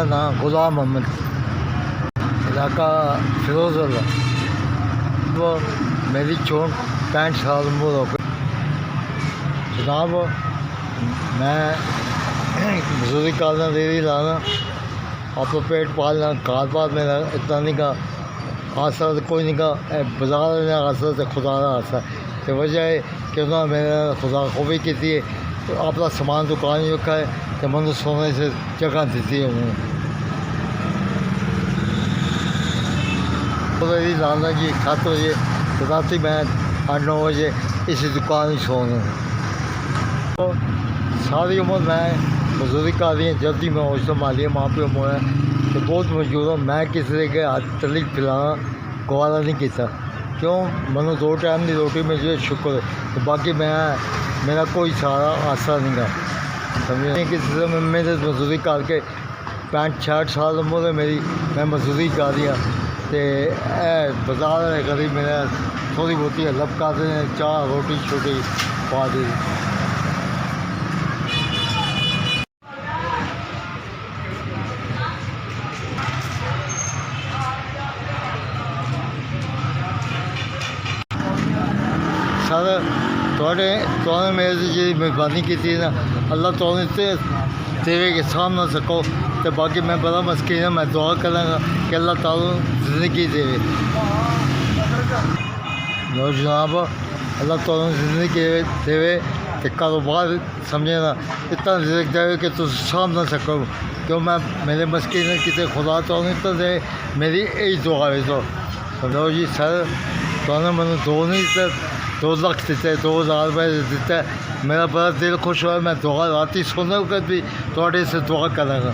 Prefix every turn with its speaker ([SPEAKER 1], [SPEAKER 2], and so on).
[SPEAKER 1] मेरा नाम गुलाम मोहम्मद, इलाका फिरोजल्ला। वो मेरी 64-65 उम्र हो गई जनाब। मैं मजदूरी करना, रेहड़ी लाना, अपना पेट पालना, घर बार मेरा इतना नहीं का आसा तो कोई नहीं का, बाजार ने आसा तो खुदा का आसा तो वजह है कि उन्होंने मेरा खुदा खूबी की है। तो अपना सामान दुकान ही रखा है तो मैंने सोने से जगह दी है उन्होंने। रेहड़ी लाना की 7 बजे तो रात मैं 8-9 बजे इसी दुकान ही सोना। तो सारी उम्र मैं मजदूरी कर रही है। जब भी मैं होश संभाली माँ प्यो मोया तो बहुत मौजूद हूँ। मैं किसी के हाथ तली पिलाना गवारा नहीं किया, क्यों मैंने 2 टाइम की रोटी मिल जाए शुक्र है। तो बाकी मैं मेरा कोई सारा आसरा नहीं गा समझे। किसी से मैं मेहनत मजदूरी करके 65-66 साल उम्र है मेरी, मैं मजदूरी कर रही हाँ। तो बाजार कभी मेरा थोड़ी बहुती हेल्प कर दें, चाह रोटी छोटी पा दी। सर तुमने मेरे से जी मेहरबानी की थी ना, अल्लाह तुमने तेरे के सामने सको। तो बाकी मैं बड़ा मस्किन है, मैं दुआ करूँगा कि अल्लाह ताला ज़िंदगी दे। लो जनाब, अल्लाह ताला ज़िंदगी दे तो कारोबार समझे ना इतना रिज़्क दे कि तुम साम ना सको। क्यों मैं मेरे मस्किन कितने खुदा तो इतना दे, मेरी यही दुआ है। तो समझो जी सर, तुमने मैंने 2 नहीं दिता, 2 लाख दिते, 2000 रुपये दिता। मेरा बड़ा दिल खुश हुआ। मैं दुआ राती सोने वक्त भी थोड़े से दुआ करूँगा।